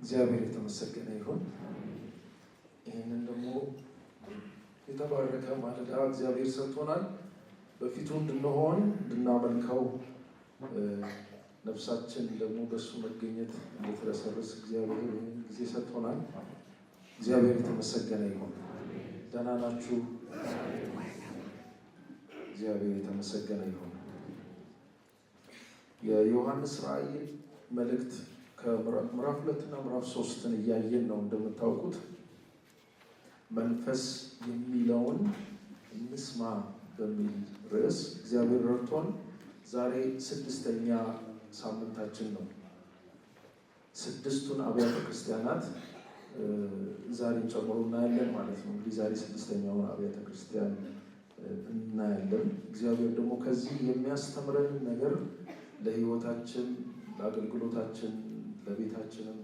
እግዚአብሔር የተመሰገነ ይሁን። ይህንን ደግሞ የተባረከ ማለዳ እግዚአብሔር ሰጥቶናል። በፊቱ እንድንሆን እንድናመልከው፣ ነፍሳችን ደግሞ በሱ መገኘት እንድትረሰርስ እግዚአብሔር ይህን ጊዜ ሰጥቶናል። እግዚአብሔር የተመሰገነ ይሁን። ደህና ናችሁ? እግዚአብሔር የተመሰገነ ይሁን። የዮሐንስ ራእይ መልእክት ከምዕራፍ 2 እና ምዕራፍ 3 እያየን ነው። እንደምታውቁት መንፈስ የሚለውን እንስማ በሚል ርዕስ እግዚአብሔር ረድቶን ዛሬ 6ኛ ሳምንታችን ነው። 6ቱን አብያተ ክርስቲያናት ዛሬን ጨምሮ እናያለን ማለት ነው። እንግዲህ ዛሬ 6ኛውን አብያተ ክርስቲያን እናያለን። እግዚአብሔር ደግሞ ከዚህ የሚያስተምረን ነገር ለሕይወታችን፣ ለአገልግሎታችን፣ ለቤታችንም፣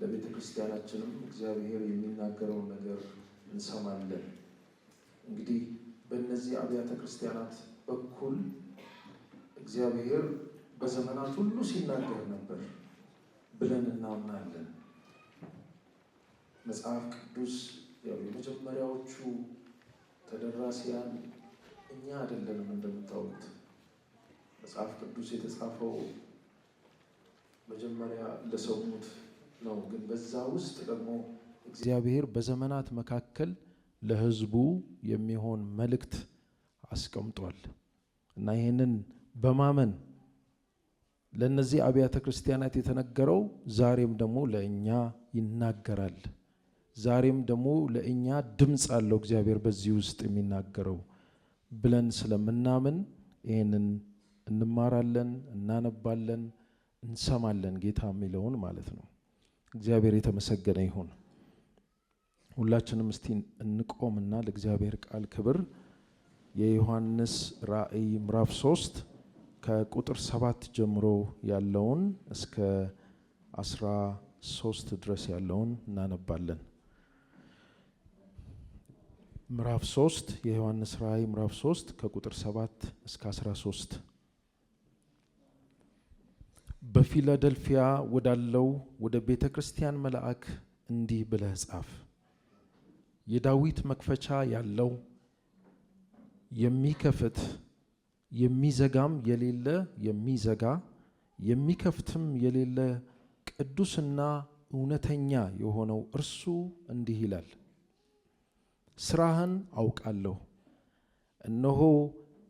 ለቤተ ክርስቲያናችንም እግዚአብሔር የሚናገረውን ነገር እንሰማለን። እንግዲህ በእነዚህ አብያተ ክርስቲያናት በኩል እግዚአብሔር በዘመናት ሁሉ ሲናገር ነበር ብለን እናምናለን። መጽሐፍ ቅዱስ የመጀመሪያዎቹ ተደራሲያን እኛ አይደለንም። እንደምታውቁት መጽሐፍ ቅዱስ የተጻፈው መጀመሪያ ለሰሙት ነው። ግን በዛ ውስጥ ደግሞ እግዚአብሔር በዘመናት መካከል ለሕዝቡ የሚሆን መልእክት አስቀምጧል እና ይህንን በማመን ለነዚህ አብያተ ክርስቲያናት የተነገረው ዛሬም ደግሞ ለእኛ ይናገራል። ዛሬም ደግሞ ለእኛ ድምፅ አለው እግዚአብሔር በዚህ ውስጥ የሚናገረው ብለን ስለምናምን ይህንን እንማራለን፣ እናነባለን፣ እንሰማለን። ጌታ የሚለውን ማለት ነው። እግዚአብሔር የተመሰገነ ይሁን። ሁላችንም እስቲ እንቆምና ለእግዚአብሔር ቃል ክብር የዮሐንስ ራእይ ምዕራፍ 3 ከቁጥር 7 ጀምሮ ያለውን እስከ 13 ድረስ ያለውን እናነባለን። ምዕራፍ 3 የዮሐንስ ራእይ ምዕራፍ 3 ከቁጥር 7 እስከ 13። በፊላደልፊያ ወዳለው ወደ ቤተ ክርስቲያን መልአክ እንዲህ ብለህ ጻፍ። የዳዊት መክፈቻ ያለው የሚከፍት የሚዘጋም የሌለ የሚዘጋ የሚከፍትም የሌለ ቅዱስና እውነተኛ የሆነው እርሱ እንዲህ ይላል፣ ስራህን አውቃለሁ። እነሆ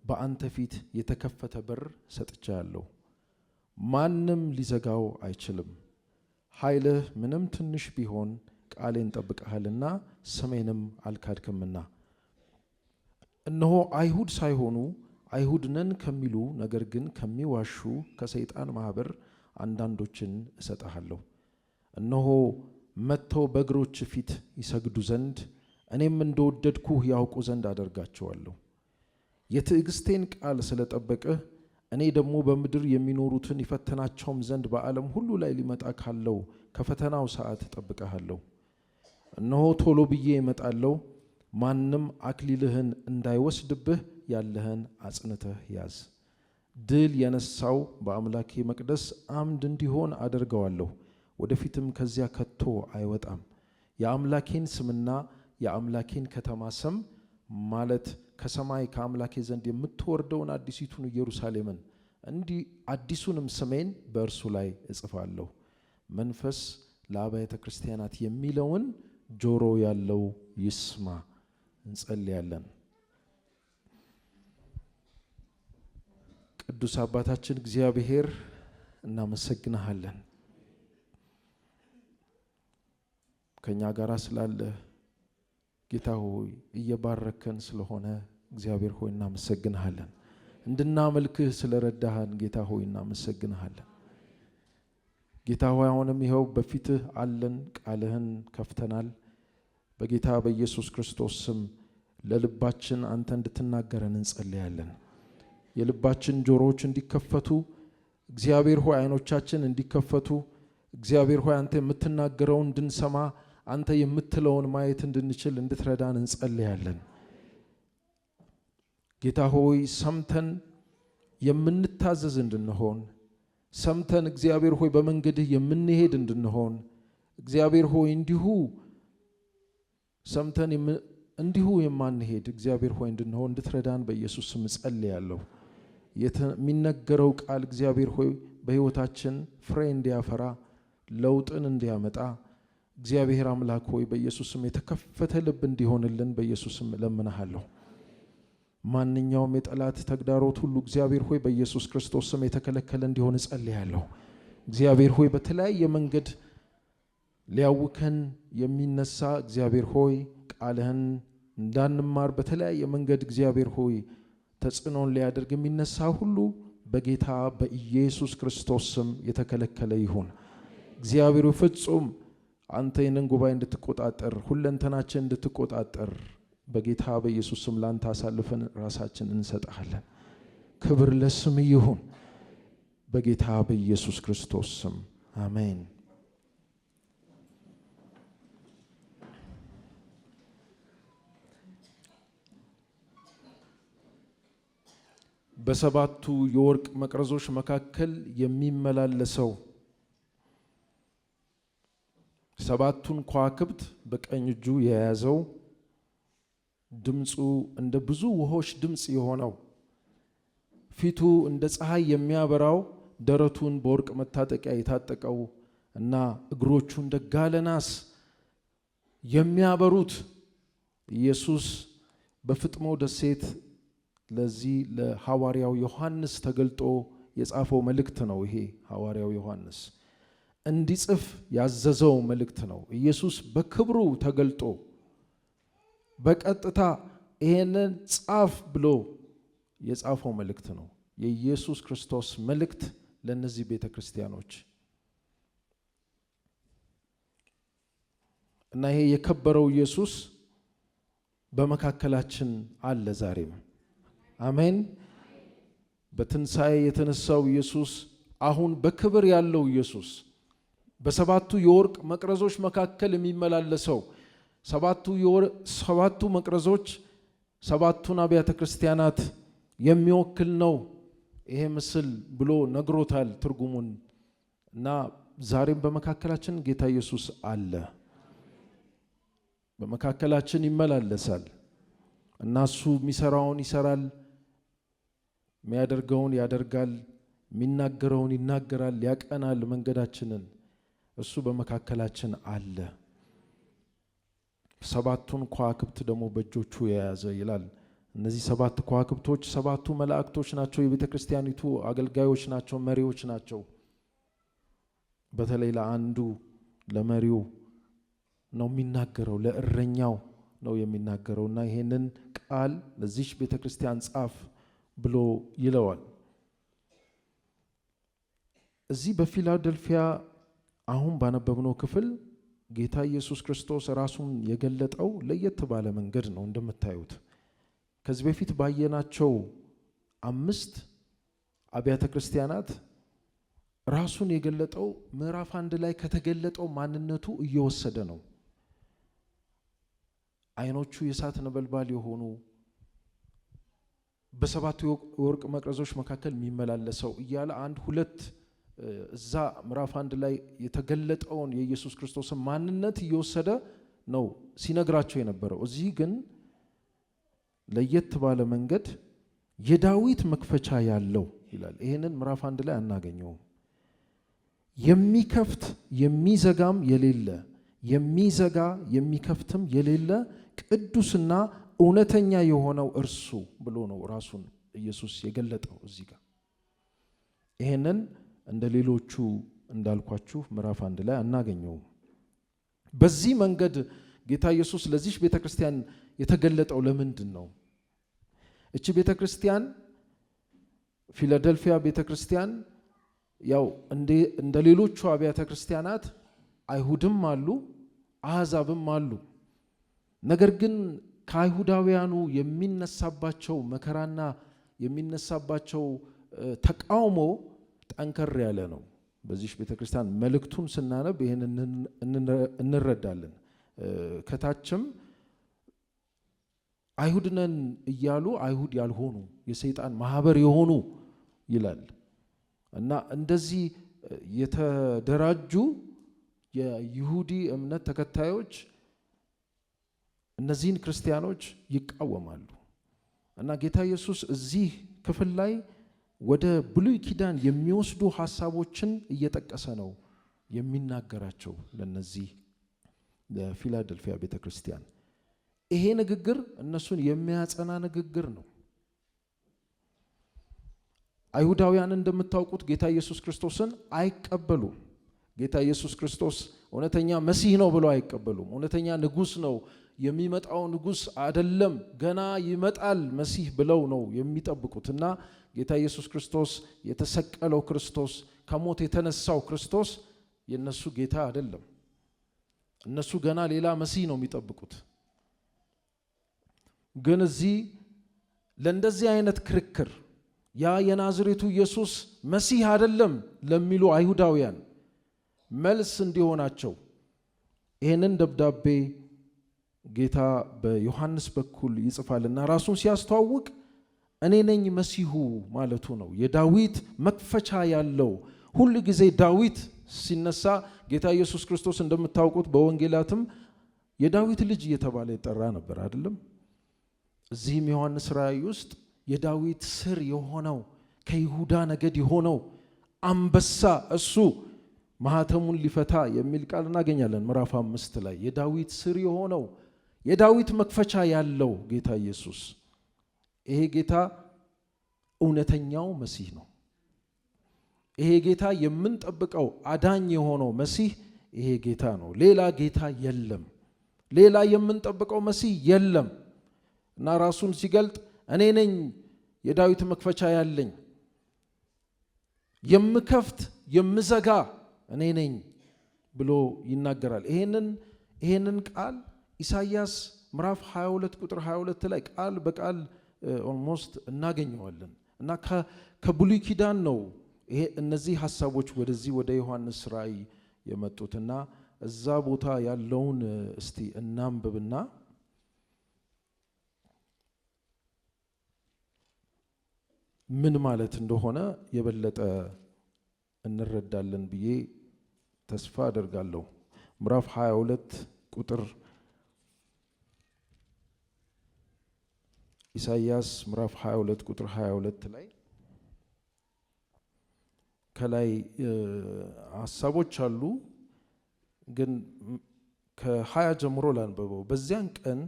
በአንተ ፊት የተከፈተ በር ሰጥቻለሁ፣ ማንም ሊዘጋው አይችልም። ኃይልህ ምንም ትንሽ ቢሆን ቃሌን ጠብቀሃልና ስሜንም አልካድክምና። እነሆ አይሁድ ሳይሆኑ አይሁድ ነን ከሚሉ ነገር ግን ከሚዋሹ ከሰይጣን ማህበር አንዳንዶችን እሰጥሃለሁ። እነሆ መጥተው በእግሮች ፊት ይሰግዱ ዘንድ እኔም እንደወደድኩህ ያውቁ ዘንድ አደርጋቸዋለሁ። የትዕግስቴን ቃል ስለጠበቅህ እኔ ደግሞ በምድር የሚኖሩትን ይፈተናቸውም ዘንድ በዓለም ሁሉ ላይ ሊመጣ ካለው ከፈተናው ሰዓት እጠብቅሃለሁ። እነሆ ቶሎ ብዬ እመጣለሁ። ማንም አክሊልህን እንዳይወስድብህ ያለህን አጽንተህ ያዝ። ድል የነሳው በአምላኬ መቅደስ አምድ እንዲሆን አደርገዋለሁ፣ ወደፊትም ከዚያ ከቶ አይወጣም። የአምላኬን ስምና የአምላኬን ከተማ ስም ማለት ከሰማይ ከአምላኬ ዘንድ የምትወርደውን አዲሲቱን ኢየሩሳሌምን እንዲህ አዲሱንም ስሜን በእርሱ ላይ እጽፋለሁ። መንፈስ ለአብያተ ክርስቲያናት የሚለውን ጆሮ ያለው ይስማ። እንጸልያለን። ቅዱስ አባታችን እግዚአብሔር እናመሰግንሃለን ከኛ ጋር ስላለ ጌታ ሆይ፣ እየባረከን ስለሆነ እግዚአብሔር ሆይ እናመሰግንሃለን። እንድናመልክህ ስለረዳሃን ጌታ ሆይ እናመሰግንሃለን። ጌታ ሆይ አሁንም ይኸው በፊትህ አለን፣ ቃልህን ከፍተናል። በጌታ በኢየሱስ ክርስቶስ ስም ለልባችን አንተ እንድትናገረን እንጸልያለን። የልባችን ጆሮዎች እንዲከፈቱ እግዚአብሔር ሆይ፣ አይኖቻችን እንዲከፈቱ እግዚአብሔር ሆይ፣ አንተ የምትናገረውን እንድንሰማ፣ አንተ የምትለውን ማየት እንድንችል እንድትረዳን እንጸልያለን። ጌታ ሆይ ሰምተን የምንታዘዝ እንድንሆን፣ ሰምተን እግዚአብሔር ሆይ በመንገድህ የምንሄድ እንድንሆን እግዚአብሔር ሆይ እንዲሁ ሰምተን እንዲሁ የማንሄድ እግዚአብሔር ሆይ እንድንሆን እንድትረዳን በኢየሱስ ስም ጸልያለሁ። የሚነገረው ቃል እግዚአብሔር ሆይ በሕይወታችን ፍሬ እንዲያፈራ ለውጥን እንዲያመጣ እግዚአብሔር አምላክ ሆይ በኢየሱስ ስም የተከፈተ ልብ እንዲሆንልን በኢየሱስ ስም እለምንሃለሁ። ማንኛውም የጠላት ተግዳሮት ሁሉ እግዚአብሔር ሆይ በኢየሱስ ክርስቶስ ስም የተከለከለ እንዲሆን ጸልያለሁ። እግዚአብሔር ሆይ በተለያየ መንገድ ሊያውከን የሚነሳ እግዚአብሔር ሆይ ቃልህን እንዳንማር በተለያየ መንገድ እግዚአብሔር ሆይ ተጽዕኖን ሊያደርግ የሚነሳ ሁሉ በጌታ በኢየሱስ ክርስቶስ ስም የተከለከለ ይሁን። እግዚአብሔር ፍጹም አንተ ይህንን ጉባኤ እንድትቆጣጠር ሁለንተናችን እንድትቆጣጠር በጌታ በኢየሱስ ስም ላንተ አሳልፈን ራሳችን እንሰጣለን። ክብር ለስም ይሁን በጌታ በኢየሱስ ክርስቶስ ስም አሜን። በሰባቱ የወርቅ መቅረዞች መካከል የሚመላለሰው ሰባቱን ከዋክብት በቀኝ እጁ የያዘው ድምፁ እንደ ብዙ ውሆች ድምፅ የሆነው ፊቱ እንደ ፀሐይ የሚያበራው ደረቱን በወርቅ መታጠቂያ የታጠቀው እና እግሮቹ እንደ ጋለ ናስ የሚያበሩት ኢየሱስ በፍጥሞ ደሴት ለዚህ ለሐዋርያው ዮሐንስ ተገልጦ የጻፈው መልእክት ነው። ይሄ ሐዋርያው ዮሐንስ እንዲጽፍ ያዘዘው መልእክት ነው። ኢየሱስ በክብሩ ተገልጦ በቀጥታ ይሄንን ጻፍ ብሎ የጻፈው መልእክት ነው። የኢየሱስ ክርስቶስ መልእክት ለነዚህ ቤተክርስቲያኖች እና ይሄ የከበረው ኢየሱስ በመካከላችን አለ ዛሬም። አሜን። በትንሣኤ የተነሳው ኢየሱስ አሁን በክብር ያለው ኢየሱስ በሰባቱ የወርቅ መቅረዞች መካከል የሚመላለሰው ሰባቱ መቅረዞች ሰባቱን አብያተ ክርስቲያናት የሚወክል ነው ይሄ ምስል ብሎ ነግሮታል ትርጉሙን። እና ዛሬም በመካከላችን ጌታ ኢየሱስ አለ፣ በመካከላችን ይመላለሳል እና እሱ የሚሰራውን ይሰራል፣ የሚያደርገውን ያደርጋል፣ የሚናገረውን ይናገራል፣ ያቀናል መንገዳችንን። እሱ በመካከላችን አለ። ሰባቱን ከዋክብት ደግሞ በእጆቹ የያዘ ይላል። እነዚህ ሰባት ከዋክብቶች ሰባቱ መላእክቶች ናቸው። የቤተ ክርስቲያኒቱ አገልጋዮች ናቸው፣ መሪዎች ናቸው። በተለይ ለአንዱ ለመሪው ነው የሚናገረው፣ ለእረኛው ነው የሚናገረው እና ይሄንን ቃል ለዚህ ቤተ ክርስቲያን ጻፍ ብሎ ይለዋል። እዚህ በፊላደልፊያ አሁን ባነበብነው ክፍል ጌታ ኢየሱስ ክርስቶስ ራሱን የገለጠው ለየት ባለ መንገድ ነው። እንደምታዩት ከዚህ በፊት ባየናቸው 5 አብያተ ክርስቲያናት ራሱን የገለጠው ምዕራፍ 1 ላይ ከተገለጠው ማንነቱ እየወሰደ ነው። አይኖቹ የእሳት ነበልባል የሆኑ በሰባቱ የወርቅ መቅረዞች መካከል የሚመላለሰው እያለ 1-2 እዛ ምዕራፍ 1 ላይ የተገለጠውን የኢየሱስ ክርስቶስን ማንነት እየወሰደ ነው ሲነግራቸው የነበረው። እዚህ ግን ለየት ባለ መንገድ የዳዊት መክፈቻ ያለው ይላል። ይሄንን ምዕራፍ 1 ላይ አናገኘውም። የሚከፍት የሚዘጋም የሌለ የሚዘጋ የሚከፍትም የሌለ ቅዱስና እውነተኛ የሆነው እርሱ ብሎ ነው ራሱን ኢየሱስ የገለጠው እዚህ ጋር። ይሄንን እንደ ሌሎቹ እንዳልኳችሁ ምዕራፍ 1 ላይ አናገኘውም። በዚህ መንገድ ጌታ ኢየሱስ ለዚህ ቤተክርስቲያን የተገለጠው ለምንድን ነው? እቺ ቤተክርስቲያን ፊላደልፊያ ቤተክርስቲያን ያው እንደ ሌሎቹ አብያተ ክርስቲያናት አይሁድም አሉ አሕዛብም አሉ። ነገር ግን ከአይሁዳውያኑ የሚነሳባቸው መከራና የሚነሳባቸው ተቃውሞ ጠንከር ያለ ነው። በዚህ ቤተክርስቲያን መልእክቱን ስናነብ ይሄንን እንረዳለን። ከታችም አይሁድ ነን እያሉ አይሁድ ያልሆኑ የሰይጣን ማህበር የሆኑ ይላል እና እንደዚህ የተደራጁ የይሁዲ እምነት ተከታዮች እነዚህን ክርስቲያኖች ይቃወማሉ። እና ጌታ ኢየሱስ እዚህ ክፍል ላይ ወደ ብሉይ ኪዳን የሚወስዱ ሐሳቦችን እየጠቀሰ ነው የሚናገራቸው ለነዚህ ለፊላደልፊያ ቤተክርስቲያን። ይሄ ንግግር እነሱን የሚያጸና ንግግር ነው። አይሁዳውያን እንደምታውቁት ጌታ ኢየሱስ ክርስቶስን አይቀበሉም። ጌታ ኢየሱስ ክርስቶስ እውነተኛ መሲህ ነው ብለው አይቀበሉም። እውነተኛ ንጉስ ነው፣ የሚመጣው ንጉስ አይደለም፣ ገና ይመጣል መሲህ ብለው ነው የሚጠብቁትና ጌታ ኢየሱስ ክርስቶስ የተሰቀለው ክርስቶስ ከሞት የተነሳው ክርስቶስ የነሱ ጌታ አይደለም። እነሱ ገና ሌላ መሲህ ነው የሚጠብቁት። ግን እዚህ ለእንደዚህ አይነት ክርክር ያ የናዝሬቱ ኢየሱስ መሲህ አይደለም ለሚሉ አይሁዳውያን መልስ እንዲሆናቸው ይሄንን ደብዳቤ ጌታ በዮሐንስ በኩል ይጽፋልና ራሱን ሲያስተዋውቅ እኔ ነኝ መሲሁ ማለቱ ነው። የዳዊት መክፈቻ ያለው ሁሉ ጊዜ ዳዊት ሲነሳ ጌታ ኢየሱስ ክርስቶስ እንደምታውቁት በወንጌላትም የዳዊት ልጅ እየተባለ ይጠራ ነበር አይደለም? እዚህም ዮሐንስ ራእይ ውስጥ የዳዊት ስር የሆነው ከይሁዳ ነገድ የሆነው አንበሳ እሱ ማህተሙን ሊፈታ የሚል ቃል እናገኛለን ምዕራፍ 5 ላይ። የዳዊት ስር የሆነው የዳዊት መክፈቻ ያለው ጌታ ኢየሱስ፣ ይሄ ጌታ እውነተኛው መሲህ ነው። ይሄ ጌታ የምንጠብቀው አዳኝ የሆነው መሲህ ይሄ ጌታ ነው። ሌላ ጌታ የለም። ሌላ የምንጠብቀው መሲህ የለም። እና ራሱን ሲገልጥ እኔ ነኝ የዳዊት መክፈቻ ያለኝ፣ የምከፍት የምዘጋ እኔ ነኝ ብሎ ይናገራል። ይሄንን ቃል ኢሳይያስ ምዕራፍ 22 ቁጥር 22 ላይ ቃል በቃል ኦልሞስት እናገኘዋለን። እና ከብሉይ ኪዳን ነው ይሄ እነዚህ ሐሳቦች ወደዚህ ወደ ዮሐንስ ራእይ የመጡትና እዛ ቦታ ያለውን እስቲ እናንብብና ምን ማለት እንደሆነ የበለጠ እንረዳለን ብዬ ተስፋ አደርጋለሁ። ምዕራፍ 22 ቁጥር ኢሳይያስ ምዕራፍ 22 ቁጥር 22 ላይ ከላይ ሐሳቦች አሉ፣ ግን ከ20 ጀምሮ ላንብበው። በዚያን ቀን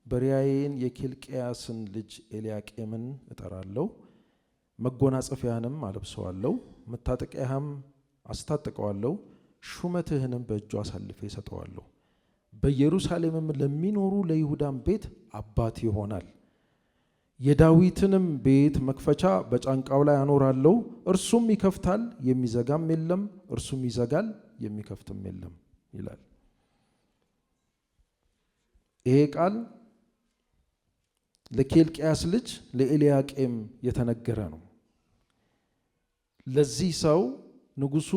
በሪያዬን የኬልቅያስን ልጅ ኤልያቄምን እጠራለሁ፣ መጎናጸፊያህንም አለብሰዋለሁ፣ መታጠቂያህም አስታጥቀዋለሁ፣ ሹመትህንም በእጁ አሳልፌ እሰጠዋለሁ። በኢየሩሳሌምም ለሚኖሩ ለይሁዳም ቤት አባት ይሆናል። የዳዊትንም ቤት መክፈቻ በጫንቃው ላይ አኖራለሁ። እርሱም ይከፍታል፣ የሚዘጋም የለም፣ እርሱም ይዘጋል፣ የሚከፍትም የለም ይላል። ይሄ ቃል ለኬልቅያስ ልጅ ለኤልያቄም የተነገረ ነው። ለዚህ ሰው ንጉሱ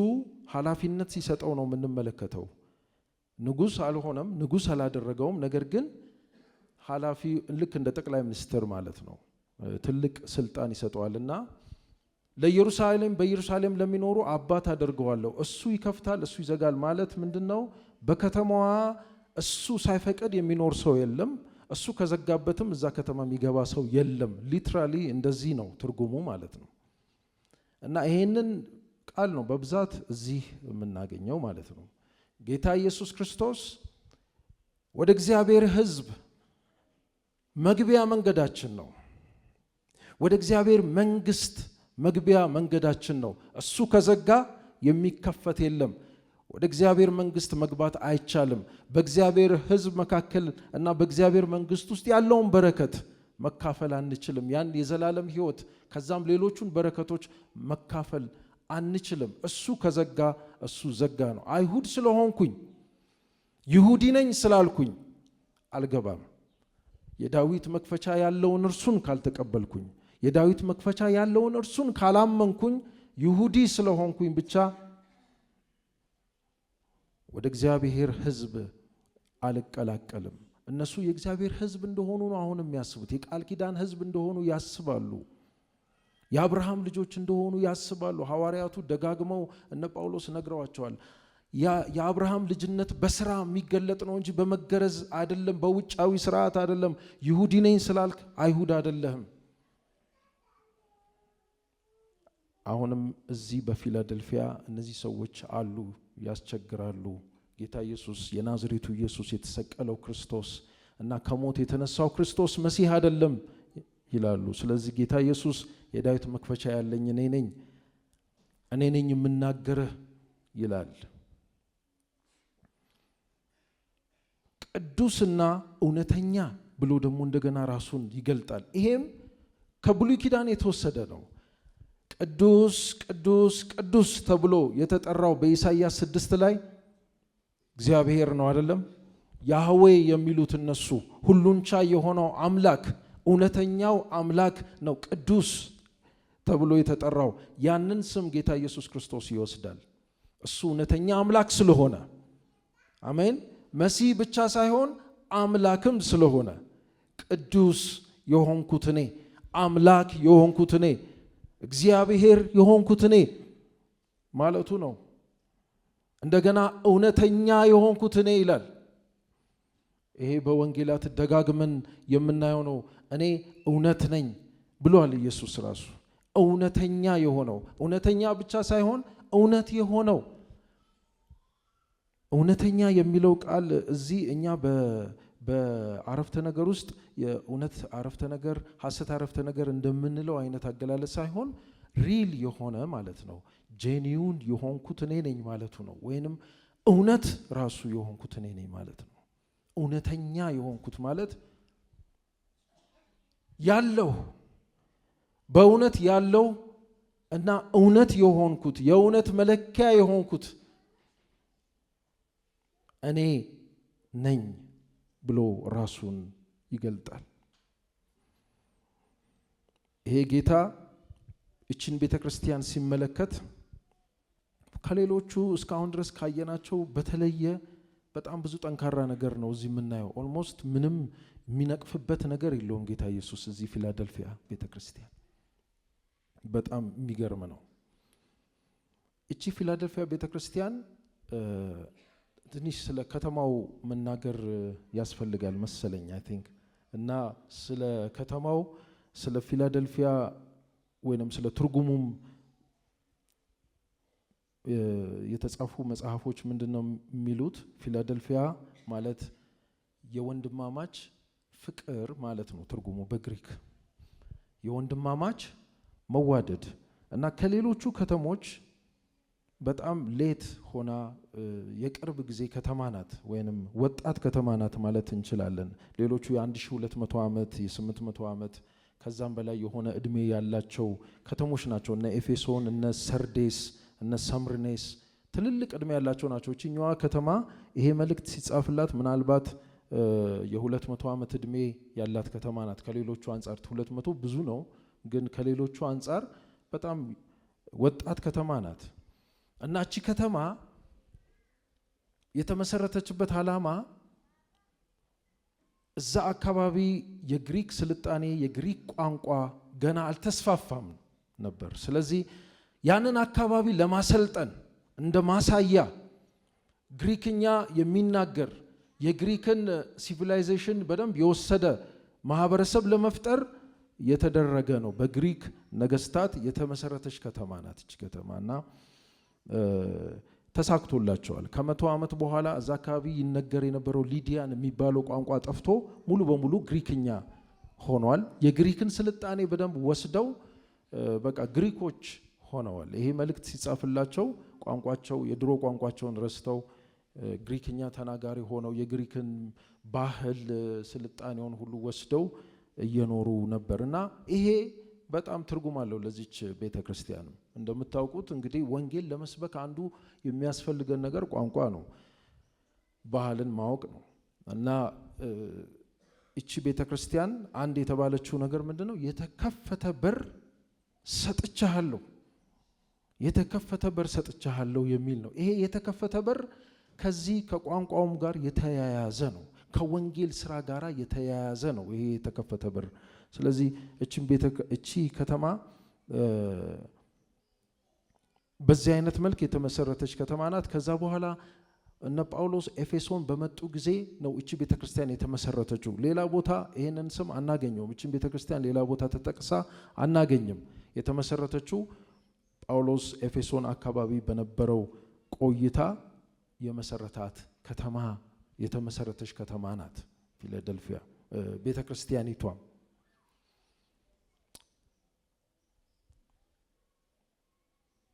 ኃላፊነት ሲሰጠው ነው የምንመለከተው። ንጉስ አልሆነም፣ ንጉስ አላደረገውም። ነገር ግን ኃላፊ ልክ እንደ ጠቅላይ ሚኒስትር ማለት ነው፣ ትልቅ ስልጣን ይሰጠዋልና በኢየሩሳሌም ለሚኖሩ አባት አደርገዋለሁ። እሱ ይከፍታል፣ እሱ ይዘጋል ማለት ምንድነው? በከተማዋ እሱ ሳይፈቅድ የሚኖር ሰው የለም። እሱ ከዘጋበትም እዛ ከተማ የሚገባ ሰው የለም። ሊትራሊ እንደዚህ ነው ትርጉሙ ማለት ነው። እና ይሄንን ቃል ነው በብዛት እዚህ የምናገኘው ማለት ነው። ጌታ ኢየሱስ ክርስቶስ ወደ እግዚአብሔር ሕዝብ መግቢያ መንገዳችን ነው። ወደ እግዚአብሔር መንግስት መግቢያ መንገዳችን ነው። እሱ ከዘጋ የሚከፈት የለም። ወደ እግዚአብሔር መንግስት መግባት አይቻልም። በእግዚአብሔር ሕዝብ መካከል እና በእግዚአብሔር መንግስት ውስጥ ያለውን በረከት መካፈል አንችልም። ያን የዘላለም ሕይወት ከዛም ሌሎቹን በረከቶች መካፈል አንችልም። እሱ ከዘጋ እሱ ዘጋ ነው። አይሁድ ስለሆንኩኝ ይሁዲ ነኝ ስላልኩኝ አልገባም። የዳዊት መክፈቻ ያለውን እርሱን ካልተቀበልኩኝ፣ የዳዊት መክፈቻ ያለውን እርሱን ካላመንኩኝ፣ ይሁዲ ስለሆንኩኝ ብቻ ወደ እግዚአብሔር ሕዝብ አልቀላቀልም። እነሱ የእግዚአብሔር ሕዝብ እንደሆኑ ነው አሁን የሚያስቡት። የቃል ኪዳን ሕዝብ እንደሆኑ ያስባሉ። የአብርሃም ልጆች እንደሆኑ ያስባሉ። ሐዋርያቱ ደጋግመው እነ ጳውሎስ ነግረዋቸዋል። የአብርሃም ልጅነት በስራ የሚገለጥ ነው እንጂ በመገረዝ አይደለም፣ በውጫዊ ስርዓት አይደለም። ይሁዲ ነኝ ስላልክ አይሁድ አይደለህም። አሁንም እዚህ በፊላደልፊያ እነዚህ ሰዎች አሉ፣ ያስቸግራሉ። ጌታ ኢየሱስ የናዝሬቱ ኢየሱስ የተሰቀለው ክርስቶስ እና ከሞት የተነሳው ክርስቶስ መሲህ አይደለም ይላሉ። ስለዚህ ጌታ ኢየሱስ የዳዊት መክፈቻ ያለኝ እኔ ነኝ የምናገርህ ይላል። ቅዱስና እውነተኛ ብሎ ደግሞ እንደገና ራሱን ይገልጣል። ይሄም ከብሉይ ኪዳን የተወሰደ ነው። ቅዱስ ቅዱስ ቅዱስ ተብሎ የተጠራው በኢሳይያስ 6 ላይ እግዚአብሔር ነው አይደለም? ያህዌ የሚሉት እነሱ ሁሉን ቻይ የሆነው አምላክ፣ እውነተኛው አምላክ ነው ቅዱስ ተብሎ የተጠራው። ያንን ስም ጌታ ኢየሱስ ክርስቶስ ይወስዳል። እሱ እውነተኛ አምላክ ስለሆነ፣ አሜን፣ መሲህ ብቻ ሳይሆን አምላክም ስለሆነ ቅዱስ የሆንኩት እኔ፣ አምላክ የሆንኩት እኔ፣ እግዚአብሔር የሆንኩት እኔ ማለቱ ነው። እንደገና እውነተኛ የሆንኩት እኔ ይላል። ይሄ በወንጌላት ደጋግመን የምናየው ነው። እኔ እውነት ነኝ ብሏል ኢየሱስ ራሱ። እውነተኛ የሆነው፣ እውነተኛ ብቻ ሳይሆን እውነት የሆነው። እውነተኛ የሚለው ቃል እዚህ እኛ በአረፍተ ነገር ውስጥ የእውነት አረፍተ ነገር፣ ሐሰት አረፍተ ነገር እንደምንለው አይነት አገላለጽ ሳይሆን ሪል የሆነ ማለት ነው። ጄኒውን የሆንኩት እኔ ነኝ ማለቱ ነው። ወይንም እውነት ራሱ የሆንኩት እኔ ነኝ ማለት ነው። እውነተኛ የሆንኩት ማለት ያለው በእውነት ያለው እና እውነት የሆንኩት የእውነት መለኪያ የሆንኩት እኔ ነኝ ብሎ ራሱን ይገልጣል። ይሄ ጌታ እቺን ቤተክርስቲያን ሲመለከት ከሌሎቹ እስካሁን ድረስ ካየናቸው በተለየ በጣም ብዙ ጠንካራ ነገር ነው እዚህ የምናየው። ኦልሞስት ምንም የሚነቅፍበት ነገር የለውም ጌታ ኢየሱስ እዚህ ፊላደልፊያ ቤተክርስቲያን። በጣም የሚገርም ነው። እቺ ፊላደልፊያ ቤተክርስቲያን ትንሽ ስለ ከተማው መናገር ያስፈልጋል መሰለኝ አይ ቲንክ። እና ስለ ከተማው ስለ ፊላደልፊያ ወይንም ስለ ትርጉሙም የተጻፉ መጽሐፎች ምንድነው የሚሉት? ፊላደልፊያ ማለት የወንድማማች ፍቅር ማለት ነው ትርጉሙ በግሪክ። የወንድማማች መዋደድ እና ከሌሎቹ ከተሞች በጣም ሌት ሆና የቅርብ ጊዜ ከተማ ናት ወይንም ወጣት ከተማ ናት ማለት እንችላለን። ሌሎቹ የ1200 ዓመት የ800 ዓመት ከዛም በላይ የሆነ እድሜ ያላቸው ከተሞች ናቸው። እነ ኤፌሶን፣ እነ ሰርዴስ፣ እነ ሰምርኔስ ትልልቅ እድሜ ያላቸው ናቸው። እቺኛዋ ከተማ ይሄ መልእክት ሲጻፍላት ምናልባት የ200 ዓመት እድሜ ያላት ከተማ ናት። ከሌሎቹ አንጻር 200 ብዙ ነው፣ ግን ከሌሎቹ አንጻር በጣም ወጣት ከተማ ናት። እና እቺ ከተማ የተመሰረተችበት ዓላማ እዛ አካባቢ የግሪክ ስልጣኔ የግሪክ ቋንቋ ገና አልተስፋፋም ነበር። ስለዚህ ያንን አካባቢ ለማሰልጠን እንደ ማሳያ ግሪክኛ የሚናገር የግሪክን ሲቪላይዜሽን በደንብ የወሰደ ማህበረሰብ ለመፍጠር የተደረገ ነው። በግሪክ ነገስታት የተመሰረተች ከተማ ናት እቺ ከተማና ተሳክቶላቸዋል። ከ100 ዓመት በኋላ እዛ አካባቢ ይነገር የነበረው ሊዲያን የሚባለው ቋንቋ ጠፍቶ ሙሉ በሙሉ ግሪክኛ ሆኗል። የግሪክን ስልጣኔ በደንብ ወስደው በቃ ግሪኮች ሆነዋል። ይሄ መልእክት ሲጻፍላቸው ቋንቋቸው የድሮ ቋንቋቸውን ረስተው ግሪክኛ ተናጋሪ ሆነው የግሪክን ባህል ስልጣኔውን ሁሉ ወስደው እየኖሩ ነበርና ይሄ በጣም ትርጉም አለው ለዚች ቤተክርስቲያንም። እንደምታውቁት እንግዲህ ወንጌል ለመስበክ አንዱ የሚያስፈልገን ነገር ቋንቋ ነው፣ ባህልን ማወቅ ነው። እና እቺ ቤተክርስቲያን አንድ የተባለችው ነገር ምንድነው? የተከፈተ በር ሰጥቻለሁ፣ የተከፈተ በር ሰጥቻለሁ የሚል ነው። ይሄ የተከፈተ በር ከዚህ ከቋንቋውም ጋር የተያያዘ ነው፣ ከወንጌል ስራ ጋር የተያያዘ ነው ይሄ የተከፈተ በር። ስለዚህ እቺ ከተማ በዚህ አይነት መልክ የተመሰረተች ከተማ ናት። ከዛ በኋላ እነ ጳውሎስ ኤፌሶን በመጡ ጊዜ ነው እቺ ቤተክርስቲያን የተመሰረተችው። ሌላ ቦታ ይሄንን ስም አናገኘውም። እቺ ቤተክርስቲያን ሌላ ቦታ ተጠቅሳ አናገኝም። የተመሰረተችው ጳውሎስ ኤፌሶን አካባቢ በነበረው ቆይታ የመሰረታት ከተማ የተመሰረተች ከተማ ናት ፊላደልፊያ ቤተክርስቲያኒቷ።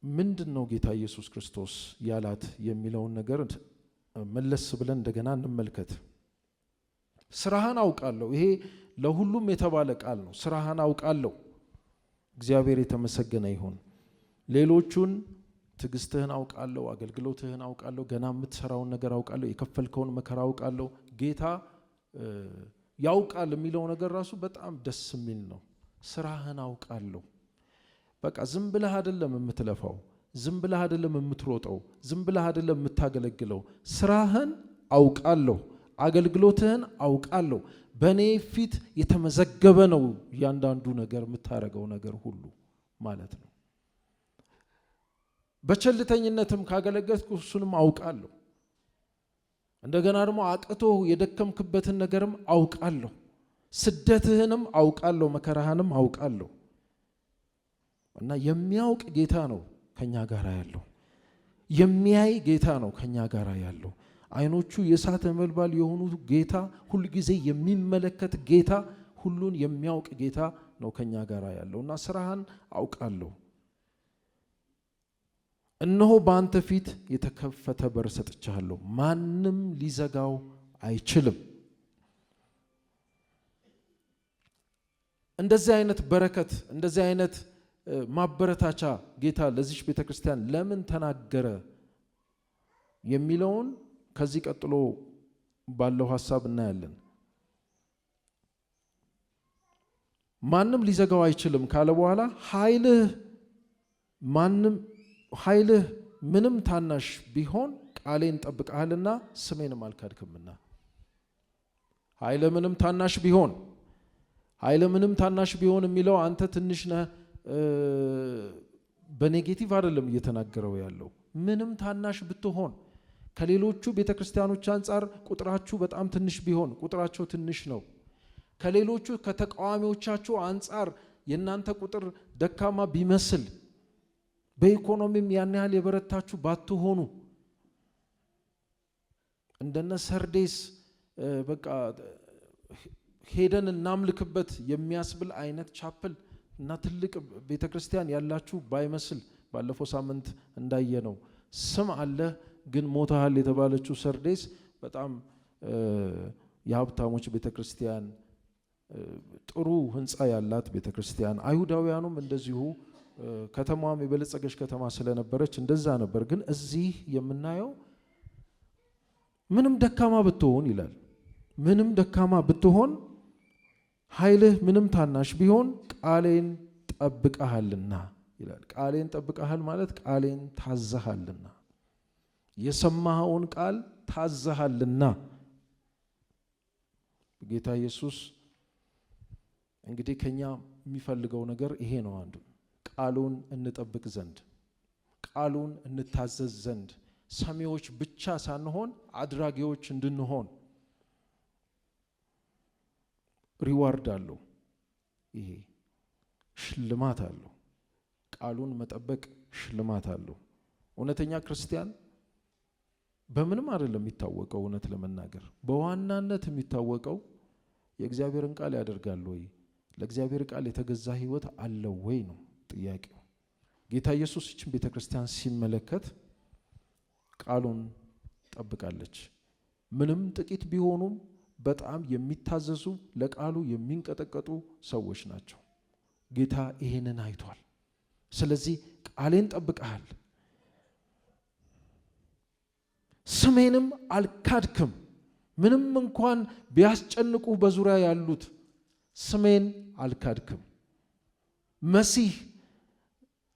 ምንድነው ጌታ ኢየሱስ ክርስቶስ ያላት የሚለውን ነገር መለስ ብለን እንደገና እንመልከት። ስራህን አውቃለሁ። ይሄ ለሁሉም የተባለ ቃል ነው። ስራህን አውቃለሁ። እግዚአብሔር የተመሰገነ ይሁን። ሌሎቹን ትዕግስትህን አውቃለሁ፣ አገልግሎትህን አውቃለሁ፣ ገና የምትሰራውን ነገር አውቃለሁ፣ የከፈልከውን መከራ አውቃለሁ። ጌታ ያውቃል የሚለው ነገር ራሱ በጣም ደስ የሚል ነው። ስራህን አውቃለሁ። በቃ ዝም ብለህ አይደለም የምትለፋው፣ ዝም ብለህ አይደለም የምትሮጠው፣ ዝም ብለህ አይደለም የምታገለግለው። ስራህን አውቃለሁ፣ አገልግሎትህን አውቃለሁ። በእኔ ፊት የተመዘገበ ነው እያንዳንዱ ነገር፣ የምታረገው ነገር ሁሉ ማለት ነው። በቸልተኝነትም ካገለገልኩ እሱንም አውቃለሁ። እንደገና ደግሞ አቅቶ የደከምክበትን ነገርም አውቃለሁ። ስደትህንም አውቃለሁ፣ መከራህንም አውቃለሁ። እና የሚያውቅ ጌታ ነው ከኛ ጋር ያለው። የሚያይ ጌታ ነው ከኛ ጋር ያለው። አይኖቹ የእሳት ነበልባል የሆኑ ጌታ፣ ሁሉ ጊዜ የሚመለከት ጌታ፣ ሁሉን የሚያውቅ ጌታ ነው ከኛ ጋር ያለው። እና ስራህን አውቃለሁ። እነሆ በአንተ ፊት የተከፈተ በር ሰጥቻለሁ፣ ማንም ሊዘጋው አይችልም። እንደዚህ አይነት በረከት፣ እንደዚህ አይነት ማበረታቻ ጌታ ለዚህ ቤተክርስቲያን ለምን ተናገረ የሚለውን ከዚህ ቀጥሎ ባለው ሐሳብ እናያለን። ማንም ሊዘጋው አይችልም ካለ በኋላ ኃይልህ ምንም ታናሽ ቢሆን ቃሌን ጠብቀሃልና ስሜንም አልካድክምና። ኃይልህ ምንም ታናሽ ቢሆን የሚለው አንተ ትንሽ ነህ በኔጌቲቭ አይደለም እየተናገረው ያለው። ምንም ታናሽ ብትሆን ከሌሎቹ ቤተክርስቲያኖች አንጻር ቁጥራችሁ በጣም ትንሽ ቢሆን፣ ቁጥራቸው ትንሽ ነው። ከሌሎቹ ከተቃዋሚዎቻችሁ አንጻር የእናንተ ቁጥር ደካማ ቢመስል፣ በኢኮኖሚም ያን ያህል የበረታችሁ ባትሆኑ፣ እንደነ ሰርዴስ በቃ ሄደን እናምልክበት የሚያስብል አይነት ቻፕል እና ትልቅ ቤተክርስቲያን ያላችሁ ባይመስል፣ ባለፈው ሳምንት እንዳየነው ስም አለ ግን ሞታል የተባለችው ሰርዴስ በጣም የሀብታሞች ቤተክርስቲያን፣ ጥሩ ህንፃ ያላት ቤተክርስቲያን፣ አይሁዳውያኑም እንደዚሁ ከተማዋም የበለጸገች ከተማ ስለነበረች እንደዛ ነበር። ግን እዚህ የምናየው ምንም ደካማ ብትሆን ይላል፣ ምንም ደካማ ብትሆን ኃይልህ ምንም ታናሽ ቢሆን ቃሌን ጠብቀሃልና ይላል። ቃሌን ጠብቀሃል ማለት ቃሌን ታዘሃልና፣ የሰማኸውን ቃል ታዘሃልና። ጌታ ኢየሱስ እንግዲህ ከኛ የሚፈልገው ነገር ይሄ ነው። አንዱ ቃሉን እንጠብቅ ዘንድ፣ ቃሉን እንታዘዝ ዘንድ፣ ሰሚዎች ብቻ ሳንሆን አድራጊዎች እንድንሆን ሪዋርድ አለው። ይሄ ሽልማት አለው። ቃሉን መጠበቅ ሽልማት አለው። እውነተኛ ክርስቲያን በምንም አይደለም የሚታወቀው። እውነት ለመናገር በዋናነት የሚታወቀው የእግዚአብሔርን ቃል ያደርጋል ወይ፣ ለእግዚአብሔር ቃል የተገዛ ህይወት አለው ወይ ነው ጥያቄው። ጌታ ኢየሱስ እቺን ቤተክርስቲያን ሲመለከት ቃሉን ጠብቃለች። ምንም ጥቂት ቢሆኑም በጣም የሚታዘዙ ለቃሉ የሚንቀጠቀጡ ሰዎች ናቸው። ጌታ ይሄንን አይቷል። ስለዚህ ቃሌን ጠብቀሃል፣ ስሜንም አልካድክም። ምንም እንኳን ቢያስጨንቁ በዙሪያ ያሉት ስሜን አልካድክም። መሲህ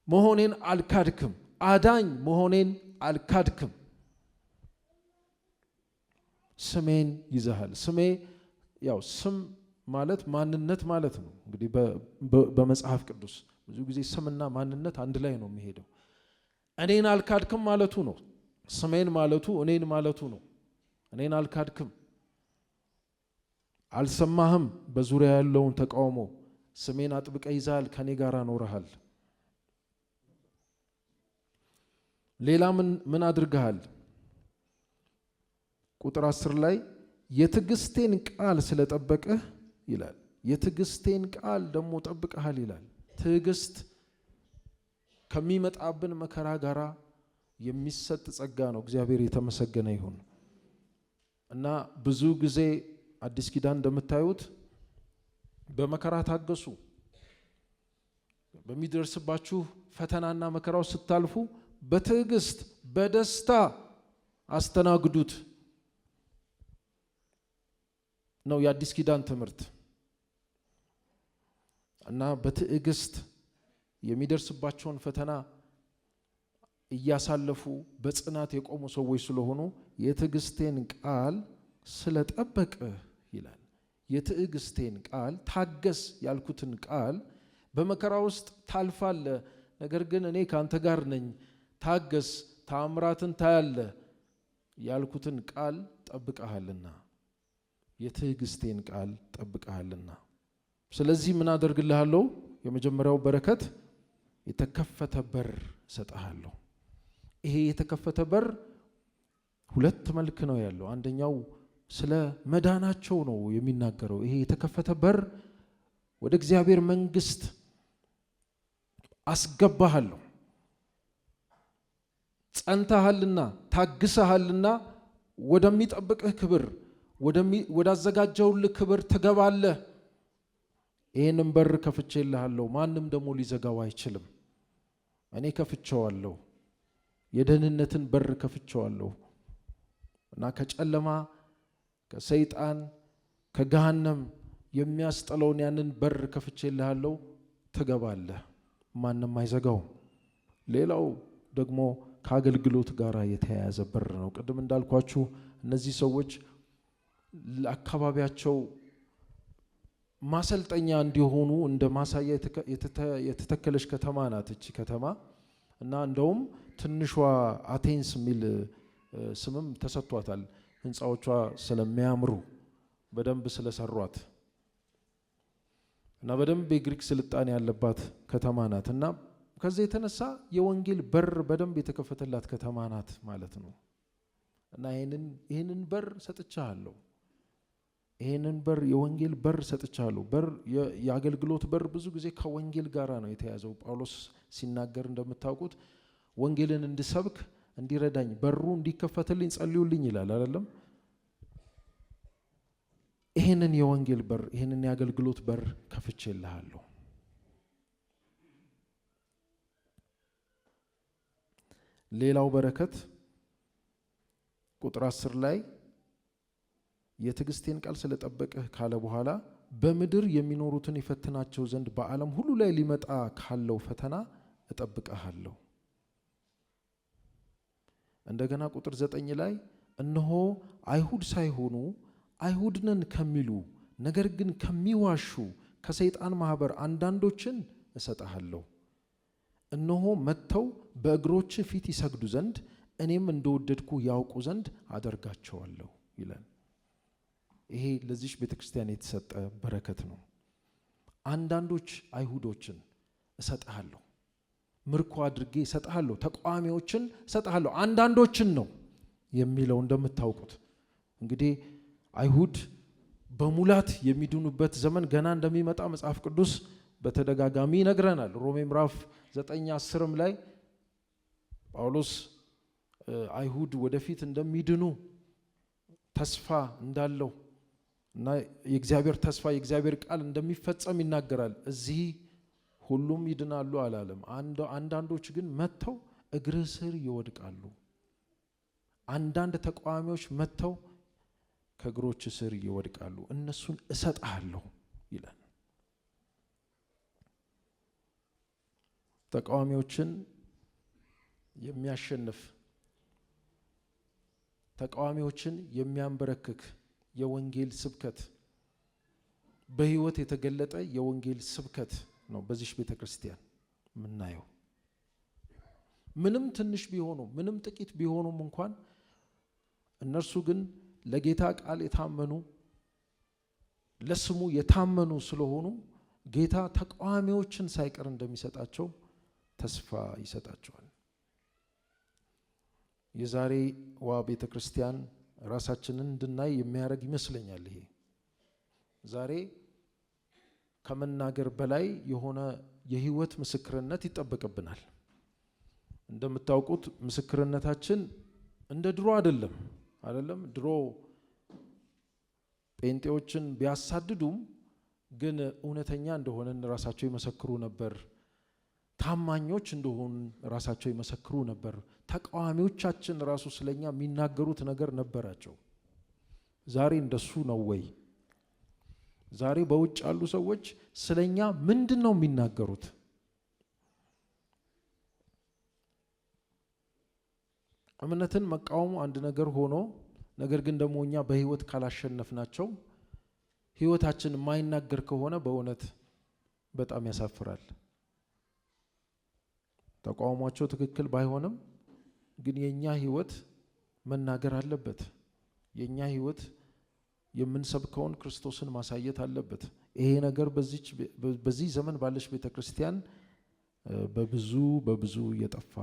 መሆኔን አልካድክም። አዳኝ መሆኔን አልካድክም። ስሜን ይዘሃል። ስሜ ያው ስም ማለት ማንነት ማለት ነው። እንግዲህ በመጽሐፍ ቅዱስ ብዙ ጊዜ ስምና ማንነት አንድ ላይ ነው የሚሄደው። እኔን አልካድክም ማለቱ ነው። ስሜን ማለቱ እኔን ማለቱ ነው። እኔን አልካድክም፣ አልሰማህም። በዙሪያ ያለውን ተቃውሞ ስሜን አጥብቀ ይዛል፣ ከኔ ጋር ኖረሃል። ሌላ ምን አድርገሃል? ቁጥር 10 ላይ የትዕግስቴን ቃል ስለጠበቅህ ይላል። የትዕግስቴን ቃል ደግሞ ጠብቀሃል ይላል። ትዕግስት ከሚመጣብን መከራ ጋራ የሚሰጥ ጸጋ ነው። እግዚአብሔር የተመሰገነ ይሁን። እና ብዙ ጊዜ አዲስ ኪዳን እንደምታዩት በመከራ ታገሱ፣ በሚደርስባችሁ ፈተናና መከራው ስታልፉ በትዕግስት በደስታ አስተናግዱት ነው የአዲስ ኪዳን ትምህርት። እና በትዕግስት የሚደርስባቸውን ፈተና እያሳለፉ በጽናት የቆሙ ሰዎች ስለሆኑ የትዕግስቴን ቃል ስለጠበቅህ ይላል። የትዕግስቴን ቃል ታገስ ያልኩትን ቃል በመከራ ውስጥ ታልፋለህ፣ ነገር ግን እኔ ካንተ ጋር ነኝ፣ ታገስ፣ ተአምራትን ታያለህ ያልኩትን ቃል ጠብቀሃልና፣ የትዕግስቴን ቃል ጠብቀሃልና። ስለዚህ ምን አደርግልሃለሁ? የመጀመሪያው በረከት የተከፈተ በር ሰጠሃለሁ። ይሄ የተከፈተ በር ሁለት መልክ ነው ያለው። አንደኛው ስለ መዳናቸው ነው የሚናገረው። ይሄ የተከፈተ በር ወደ እግዚአብሔር መንግስት አስገባሃለሁ፣ ጸንተሃልና ታግሰሃልና ወደሚጠብቅህ ክብር ወዳዘጋጀውልህ ክብር ትገባለህ። ይህንን በር ከፍቼልሃለሁ፣ ማንም ደግሞ ሊዘጋው አይችልም። እኔ ከፍቼዋለሁ፣ የደህንነትን በር ከፍቼዋለሁ እና ከጨለማ ከሰይጣን ከገሃነም የሚያስጠለውን ያንን በር ከፍቼልሃለሁ፣ ትገባለህ፣ ማንም አይዘጋውም። ሌላው ደግሞ ከአገልግሎት ጋር የተያያዘ በር ነው። ቅድም እንዳልኳችሁ እነዚህ ሰዎች ለአካባቢያቸው ማሰልጠኛ እንዲሆኑ እንደ ማሳያ የተተከለች ከተማ ናት እቺ ከተማ። እና እንደውም ትንሿ አቴንስ የሚል ስምም ተሰጥቷታል። ህንፃዎቿ ስለሚያምሩ በደንብ ስለሰሯት እና በደንብ የግሪክ ስልጣኔ ያለባት ከተማ ናት። እና ከዚህ የተነሳ የወንጌል በር በደንብ የተከፈተላት ከተማ ናት ማለት ነው። እና ይህንን በር ሰጥቻለሁ፣ ይህንን በር የወንጌል በር ሰጥቻለሁ። በር የአገልግሎት በር ብዙ ጊዜ ከወንጌል ጋራ ነው የተያዘው። ጳውሎስ ሲናገር እንደምታውቁት ወንጌልን እንድሰብክ እንዲረዳኝ በሩ እንዲከፈትልኝ ጸልዩልኝ ይላል አይደለም? ይህንን የወንጌል በር ይህንን የአገልግሎት በር ከፍቼልሃለሁ። ሌላው በረከት ቁጥር 10 ላይ የትዕግስቴን ቃል ስለጠበቅህ ካለ በኋላ በምድር የሚኖሩትን ይፈትናቸው ዘንድ በዓለም ሁሉ ላይ ሊመጣ ካለው ፈተና እጠብቅሃለሁ። እንደገና ቁጥር 9 ላይ እነሆ አይሁድ ሳይሆኑ አይሁድ ነን ከሚሉ ነገር ግን ከሚዋሹ ከሰይጣን ማህበር አንዳንዶችን እሰጥሃለሁ። እነሆ መጥተው በእግሮች ፊት ይሰግዱ ዘንድ እኔም እንደወደድኩ ያውቁ ዘንድ አደርጋቸዋለሁ ይላል። ይሄ ለዚህ ቤተክርስቲያን የተሰጠ በረከት ነው። አንዳንዶች አይሁዶችን እሰጥሃለሁ፣ ምርኮ አድርጌ እሰጥሃለሁ፣ ተቃዋሚዎችን እሰጥሃለሁ። አንዳንዶችን ነው የሚለው። እንደምታውቁት እንግዲህ አይሁድ በሙላት የሚድኑበት ዘመን ገና እንደሚመጣ መጽሐፍ ቅዱስ በተደጋጋሚ ይነግረናል። ሮሜ ምዕራፍ 9:10 ላይ ጳውሎስ አይሁድ ወደፊት እንደሚድኑ ተስፋ እንዳለው እና የእግዚአብሔር ተስፋ የእግዚአብሔር ቃል እንደሚፈጸም ይናገራል። እዚህ ሁሉም ይድናሉ አላለም። አንዳንዶች ግን መጥተው እግርህ ስር ይወድቃሉ። አንዳንድ ተቃዋሚዎች መጥተው ከእግሮች ስር ይወድቃሉ። እነሱን እሰጥሃለሁ ይላል። ተቃዋሚዎችን የሚያሸንፍ ተቃዋሚዎችን የሚያንበረክክ የወንጌል ስብከት በህይወት የተገለጠ የወንጌል ስብከት ነው በዚህ ቤተክርስቲያን የምናየው። ምንም ትንሽ ቢሆኑ ምንም ጥቂት ቢሆኑም እንኳን እነርሱ ግን ለጌታ ቃል የታመኑ ለስሙ የታመኑ ስለሆኑ ጌታ ተቃዋሚዎችን ሳይቀር እንደሚሰጣቸው ተስፋ ይሰጣቸዋል። የዛሬ ቤተክርስቲያን ራሳችንን እንድናይ የሚያደርግ ይመስለኛል። ይሄ ዛሬ ከመናገር በላይ የሆነ የህይወት ምስክርነት ይጠበቅብናል። እንደምታውቁት ምስክርነታችን እንደ ድሮ አይደለም። ድሮ ጴንጤዎችን ቢያሳድዱም ግን እውነተኛ እንደሆነን ራሳቸው ይመሰክሩ ነበር። ታማኞች እንደሆኑ ራሳቸው ይመሰክሩ ነበር። ተቃዋሚዎቻችን ራሱ ስለኛ የሚናገሩት ነገር ነበራቸው። ዛሬ እንደሱ ነው ወይ? ዛሬ በውጭ ያሉ ሰዎች ስለኛ ምንድነው የሚናገሩት? እምነትን መቃወሙ አንድ ነገር ሆኖ ነገር ግን ደግሞ እኛ በህይወት ካላሸነፍናቸው ህይወታችን የማይናገር ከሆነ በእውነት በጣም ያሳፍራል። ተቃውሟቸው ትክክል ባይሆንም ግን የኛ ህይወት መናገር አለበት። የኛ ህይወት የምንሰብከውን ክርስቶስን ማሳየት አለበት። ይሄ ነገር በዚህ ዘመን ባለች ቤተክርስቲያን በብዙ እየጠፋ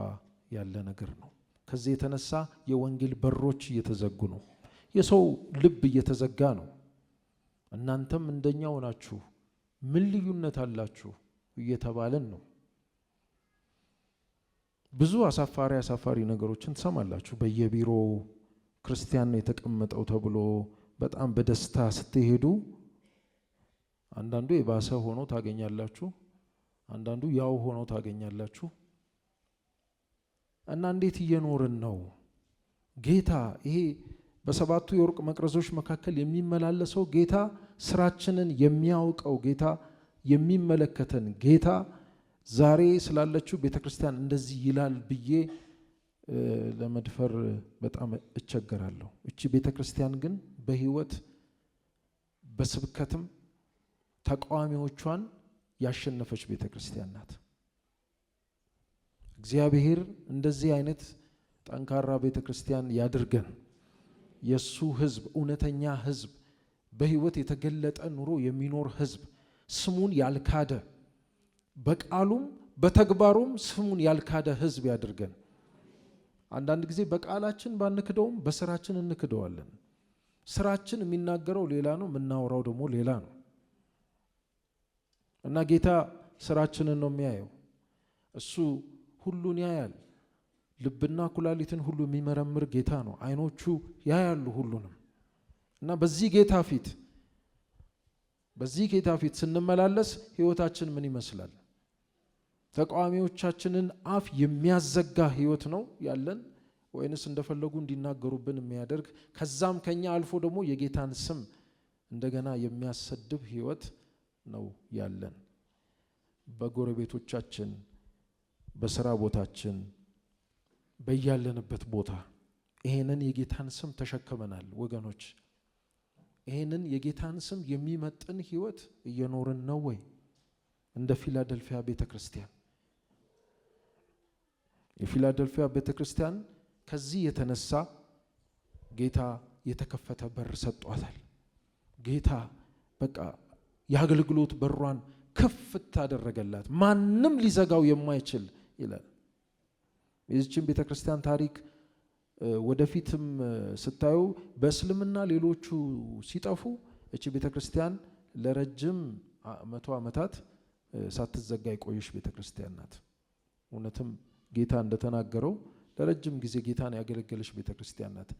ያለ ነገር ነው። ከዚህ የተነሳ የወንጌል በሮች እየተዘጉ ነው። የሰው ልብ እየተዘጋ ነው። እናንተም እንደኛው ናችሁ፣ ምን ልዩነት አላችሁ እየተባለን ነው። ብዙ አሳፋሪ ነገሮችን ትሰማላችሁ። በየቢሮ ክርስቲያን ነው የተቀመጠው ተብሎ በጣም በደስታ ስትሄዱ አንዳንዱ የባሰ ሆኖ ታገኛላችሁ፣ አንዳንዱ ያው ሆኖ ታገኛላችሁ። እና እንዴት እየኖርን ነው? ጌታ ይሄ በሰባቱ የወርቅ መቅረዞች መካከል የሚመላለሰው ጌታ፣ ስራችንን የሚያውቀው ጌታ፣ የሚመለከተን ጌታ ዛሬ ስላለችው ቤተክርስቲያን እንደዚህ ይላል ብዬ ለመድፈር በጣም እቸገራለሁ። እቺ ቤተክርስቲያን ግን በህይወት በስብከትም ተቃዋሚዎቿን ያሸነፈች ቤተክርስቲያን ናት። እግዚአብሔር እንደዚህ አይነት ጠንካራ ቤተክርስቲያን ያድርገን። የሱ ህዝብ እውነተኛ ህዝብ፣ በህይወት የተገለጠ ኑሮ የሚኖር ህዝብ፣ ስሙን ያልካደ በቃሉም በተግባሩም ስሙን ያልካደ ህዝብ ያድርገን። አንዳንድ ጊዜ በቃላችን ባንክደውም በስራችን እንክደዋለን። ስራችን የሚናገረው ሌላ ነው፣ የምናወራው ደግሞ ሌላ ነው። እና ጌታ ስራችንን ነው የሚያየው። እሱ ሁሉን ያያል። ልብና ኩላሊትን ሁሉ የሚመረምር ጌታ ነው። አይኖቹ ያያሉ ሁሉንም። እና በዚህ ጌታ ፊት ስንመላለስ ህይወታችን ምን ይመስላል? ተቃዋሚዎቻችንን አፍ የሚያዘጋ ህይወት ነው ያለን ወይንስ እንደፈለጉ እንዲናገሩብን የሚያደርግ ከዛም ከኛ አልፎ ደግሞ የጌታን ስም እንደገና የሚያሰድብ ህይወት ነው ያለን? በጎረቤቶቻችን፣ በስራ ቦታችን፣ በያለንበት ቦታ ይሄንን የጌታን ስም ተሸክመናል ወገኖች። ይሄንን የጌታን ስም የሚመጥን ህይወት እየኖርን ነው ወይ? እንደ ፊላደልፊያ ቤተክርስቲያን። የፊላደልፊያ ቤተክርስቲያን ከዚህ የተነሳ ጌታ የተከፈተ በር ሰጧታል። ጌታ በቃ የአገልግሎት በሯን ከፍት ታደረገላት፣ ማንም ሊዘጋው የማይችል ይላል። የዚህችን ቤተክርስቲያን ታሪክ ወደፊትም ስታዩ በእስልምና ሌሎቹ ሲጠፉ እቺ ቤተክርስቲያን ለረጅም 100 ዓመታት ሳትዘጋ የቆየች ቤተክርስቲያን ናት። እውነትም ጌታ እንደተናገረው ለረጅም ጊዜ ጌታን ያገለገለች ቤተክርስቲያን ናት።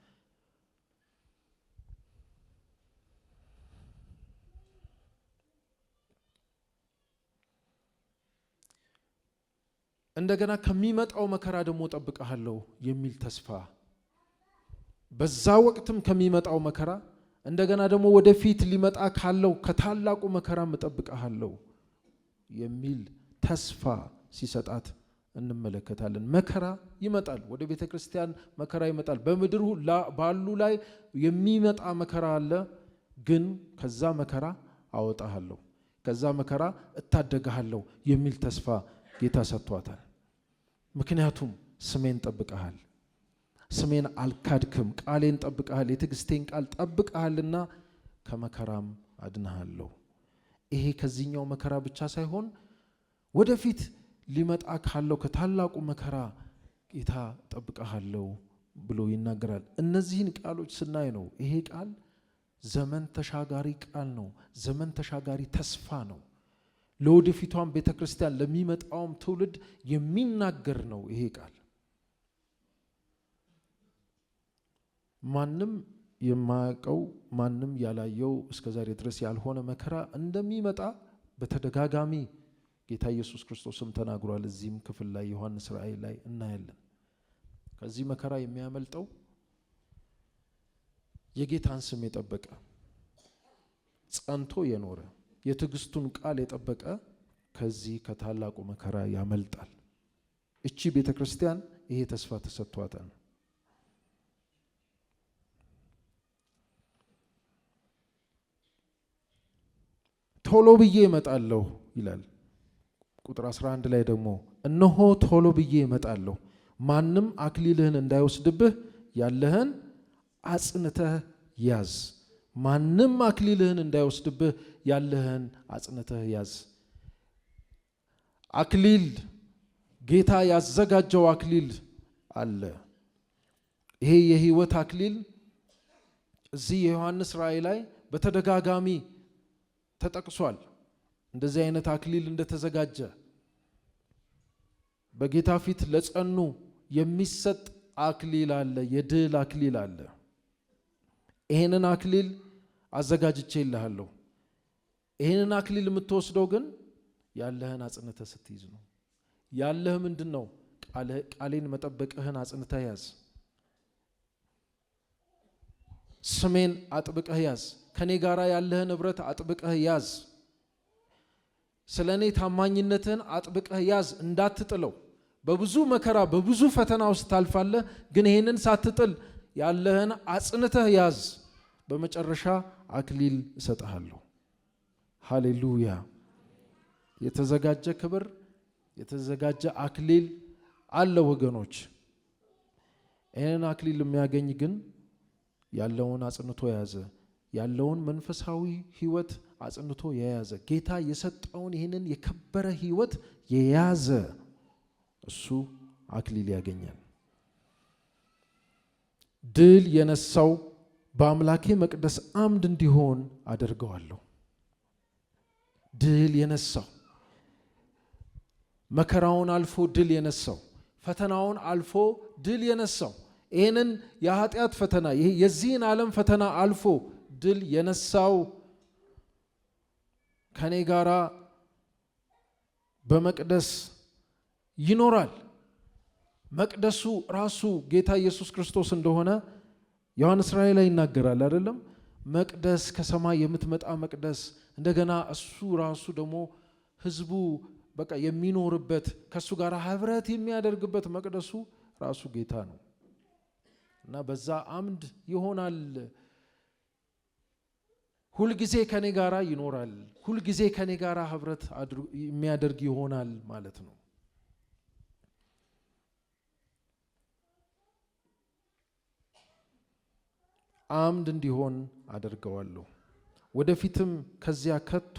እንደገና ከሚመጣው መከራ ደግሞ ጠብቀሃለሁ የሚል ተስፋ፣ በዛ ወቅትም ከሚመጣው መከራ እንደገና ደግሞ ወደፊት ሊመጣ ካለው ከታላቁ መከራ ጠብቀሃለሁ የሚል ተስፋ ሲሰጣት እንመለከታለን። መከራ ይመጣል፣ ወደ ቤተክርስቲያን መከራ ይመጣል። በምድር ባሉ ላይ የሚመጣ መከራ አለ፣ ግን ከዛ መከራ አወጣሃለሁ፣ ከዛ መከራ እታደጋለሁ የሚል ተስፋ ጌታ ሰጥቷታል። ምክንያቱም ስሜን ጠብቀሃል፣ ስሜን አልካድክም፣ ቃሌን ጠብቀሃል፣ የትዕግስቴን ቃል ጠብቀሃልና ከመከራም አድነሃለሁ። ይሄ ከዚህኛው መከራ ብቻ ሳይሆን ወደፊት ሊመጣ ካለው ከታላቁ መከራ ጌታ ጠብቀሃለሁ ብሎ ይናገራል። እነዚህን ቃሎች ስናይ ነው ይሄ ቃል ዘመን ተሻጋሪ ቃል ነው። ዘመን ተሻጋሪ ተስፋ ነው። ለወደፊቷም ቤተክርስቲያን ለሚመጣውም ትውልድ የሚናገር ነው ይሄ ቃል። ማንም የማያውቀው ማንም ያላየው እስከዛሬ ድረስ ያልሆነ መከራ እንደሚመጣ በተደጋጋሚ ጌታ ኢየሱስ ክርስቶስም ተናግሯል። እዚህም ክፍል ላይ ዮሐንስ ራእይ ላይ እናያለን። ከዚህ መከራ የሚያመልጠው የጌታን ስም የጠበቀ ጸንቶ የኖረ የትዕግስቱን ቃል የጠበቀ ከዚህ ከታላቁ መከራ ያመልጣል። እቺ ቤተክርስቲያን ይሄ ተስፋ ተሰጥቷታል። ቶሎ ብዬ እመጣለሁ ይላል። ቁጥር 11 ላይ ደግሞ እነሆ ቶሎ ብዬ እመጣለሁ፣ ማንም አክሊልህን እንዳይወስድብህ ያለህን አጽንተህ ያዝ። ማንም አክሊልህን እንዳይወስድብህ ያለህን አጽንተህ ያዝ። አክሊል ጌታ ያዘጋጀው አክሊል አለ። ይሄ የህይወት አክሊል እዚህ የዮሐንስ ራእይ ላይ በተደጋጋሚ ተጠቅሷል። እንደዚህ አይነት አክሊል እንደተዘጋጀ በጌታ ፊት ለጸኑ የሚሰጥ አክሊል አለ፣ የድል አክሊል አለ። ይሄንን አክሊል አዘጋጅቼልሃለሁ። ይሄንን አክሊል የምትወስደው ግን ያለህን አጽንተህ ስትይዝ ነው። ያለህ ምንድነው? ቃሌን መጠበቅህን አጽንተህ ያዝ። ስሜን አጥብቀህ ያዝ። ከኔ ጋራ ያለህን ህብረት አጥብቀህ ያዝ። ስለኔ ታማኝነትህን አጥብቀህ ያዝ፣ እንዳትጥለው። በብዙ መከራ በብዙ ፈተና ውስጥ ታልፋለህ፣ ግን ይሄንን ሳትጥል ያለህን አጽንተህ ያዝ። በመጨረሻ አክሊል እሰጥሃለሁ። ሃሌሉያ! የተዘጋጀ ክብር፣ የተዘጋጀ አክሊል አለ ወገኖች። ይሄንን አክሊል የሚያገኝ ግን ያለውን አጽንቶ የያዘ፣ ያለውን መንፈሳዊ ህይወት አጽንቶ የያዘ፣ ጌታ የሰጠውን ይህንን የከበረ ህይወት የያዘ እሱ አክሊል ያገኛል። ድል የነሳው በአምላኬ መቅደስ አምድ እንዲሆን አደርገዋለሁ። ድል የነሳው መከራውን አልፎ ድል የነሳው፣ ፈተናውን አልፎ ድል የነሳው፣ ይህንን የኃጢአት ፈተና የዚህን ዓለም ፈተና አልፎ ድል የነሳው ከኔ ጋራ በመቅደስ ይኖራል። መቅደሱ ራሱ ጌታ ኢየሱስ ክርስቶስ እንደሆነ ዮሐንስ ራእይ ላይ ይናገራል አይደለም? መቅደስ ከሰማይ የምትመጣ መቅደስ፣ እንደገና እሱ ራሱ ደግሞ ህዝቡ በቃ የሚኖርበት ከሱ ጋር ህብረት የሚያደርግበት መቅደሱ ራሱ ጌታ ነው እና በዛ አምድ ይሆናል። ሁልጊዜ ከኔ ጋራ ይኖራል። ሁልጊዜ ከኔ ጋራ ህብረት የሚያደርግ ይሆናል ማለት ነው። አምድ እንዲሆን አደርገዋለሁ፣ ወደፊትም ከዚያ ከቶ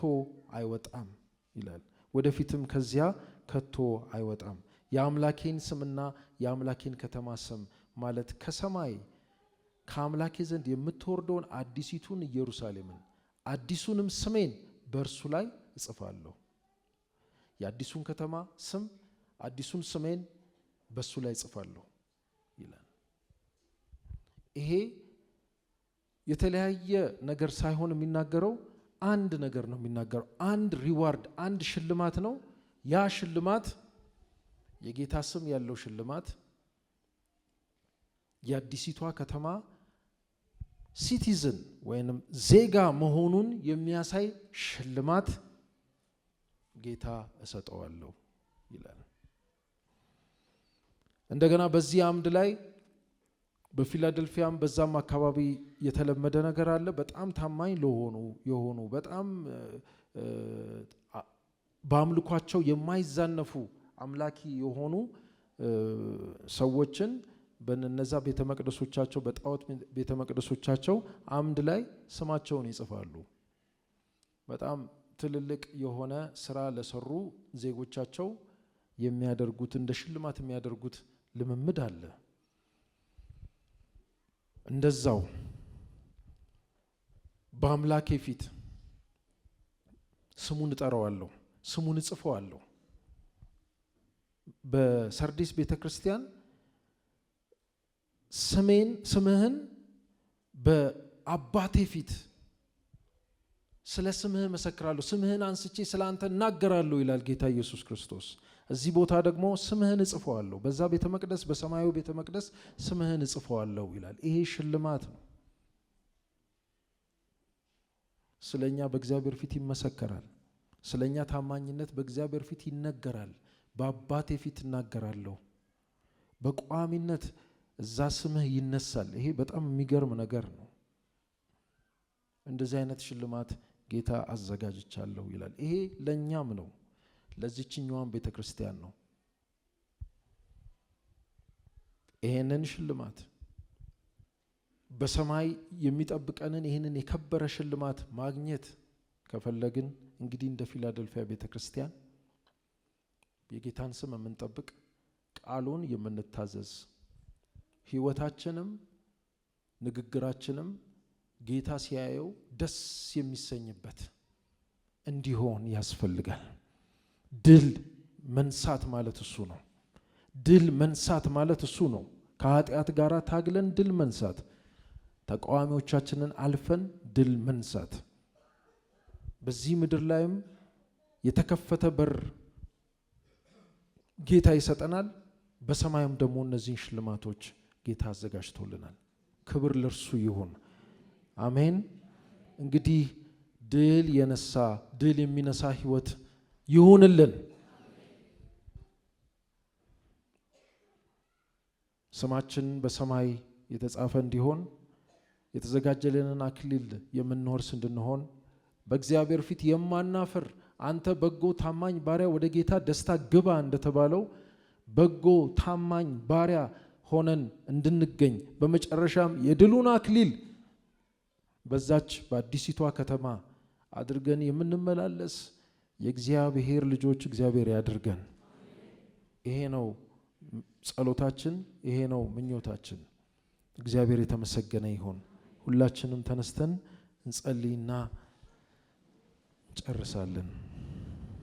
አይወጣም ይላል። ወደፊትም ከዚያ ከቶ አይወጣም። የአምላኬን ስምና የአምላኬን ከተማ ስም ማለት ከሰማይ ከአምላኬ ዘንድ የምትወርደውን አዲሲቱን ኢየሩሳሌምን አዲሱንም ስሜን በእርሱ ላይ እጽፋለሁ። የአዲሱን ከተማ ስም አዲሱን ስሜን በእሱ ላይ እጽፋለሁ ይላል። ይሄ የተለያየ ነገር ሳይሆን የሚናገረው አንድ ነገር ነው የሚናገረው። አንድ ሪዋርድ፣ አንድ ሽልማት ነው። ያ ሽልማት የጌታ ስም ያለው ሽልማት የአዲሲቷ ከተማ ሲቲዝን ወይንም ዜጋ መሆኑን የሚያሳይ ሽልማት ጌታ እሰጠዋለሁ ይላል። እንደገና በዚህ አምድ ላይ በፊላደልፊያም በዛም አካባቢ የተለመደ ነገር አለ። በጣም ታማኝ የሆኑ በጣም በአምልኳቸው የማይዛነፉ አምላኪ የሆኑ ሰዎችን በእነዛ ቤተ መቅደሶቻቸው በጣዖት ቤተ መቅደሶቻቸው አምድ ላይ ስማቸውን ይጽፋሉ። በጣም ትልልቅ የሆነ ስራ ለሰሩ ዜጎቻቸው የሚያደርጉት እንደ ሽልማት የሚያደርጉት ልምምድ አለ። እንደዛው በአምላኬ ፊት ስሙን እጠራዋለሁ፣ ስሙን እጽፈዋለሁ። በሰርዲስ ቤተክርስቲያን ስምህን በአባቴ ፊት ስለ ስምህ መሰክራለሁ፣ ስምህን አንስቼ ስለ አንተ እናገራለሁ ይላል ጌታ ኢየሱስ ክርስቶስ። እዚህ ቦታ ደግሞ ስምህን እጽፈዋለሁ፣ በዛ ቤተ መቅደስ በሰማያዊ ቤተ መቅደስ ስምህን እጽፈዋለሁ ይላል። ይሄ ሽልማት ነው። ስለኛ በእግዚአብሔር ፊት ይመሰከራል። ስለኛ ታማኝነት በእግዚአብሔር ፊት ይነገራል። በአባቴ ፊት እናገራለሁ። በቋሚነት እዛ ስምህ ይነሳል። ይሄ በጣም የሚገርም ነገር ነው። እንደዚህ አይነት ሽልማት ጌታ አዘጋጅቻለሁ ይላል። ይሄ ለኛም ነው፣ ለዚህኛዋም ቤተክርስቲያን ነው። ይሄንን ሽልማት በሰማይ የሚጠብቀንን ይሄንን የከበረ ሽልማት ማግኘት ከፈለግን እንግዲህ እንደ ፊላደልፊያ ቤተክርስቲያን የጌታን ስም የምንጠብቅ፣ ቃሉን የምንታዘዝ፣ ህይወታችንም ንግግራችንም ጌታ ሲያየው ደስ የሚሰኝበት እንዲሆን ያስፈልጋል። ድል መንሳት ማለት እሱ ነው። ድል መንሳት ማለት እሱ ነው። ከኃጢአት ጋር ታግለን ድል መንሳት፣ ተቃዋሚዎቻችንን አልፈን ድል መንሳት። በዚህ ምድር ላይም የተከፈተ በር ጌታ ይሰጠናል። በሰማይም ደግሞ እነዚህን ሽልማቶች ጌታ አዘጋጅቶልናል። ክብር ለእርሱ ይሁን። አሜን። እንግዲህ ድል የሚነሳ ህይወት ይሁንልን። ስማችን በሰማይ የተጻፈ እንዲሆን የተዘጋጀልንን አክሊል የምንወርስ እንድንሆን በእግዚአብሔር ፊት የማናፍር አንተ በጎ ታማኝ ባሪያ ወደ ጌታ ደስታ ግባ እንደተባለው በጎ ታማኝ ባሪያ ሆነን እንድንገኝ በመጨረሻም የድሉን አክሊል በዛች በአዲሲቷ ከተማ አድርገን የምንመላለስ የእግዚአብሔር ልጆች እግዚአብሔር ያድርገን። ይሄ ነው ጸሎታችን፣ ይሄ ነው ምኞታችን። እግዚአብሔር የተመሰገነ ይሁን። ሁላችንም ተነስተን እንጸልይና እንጨርሳለን።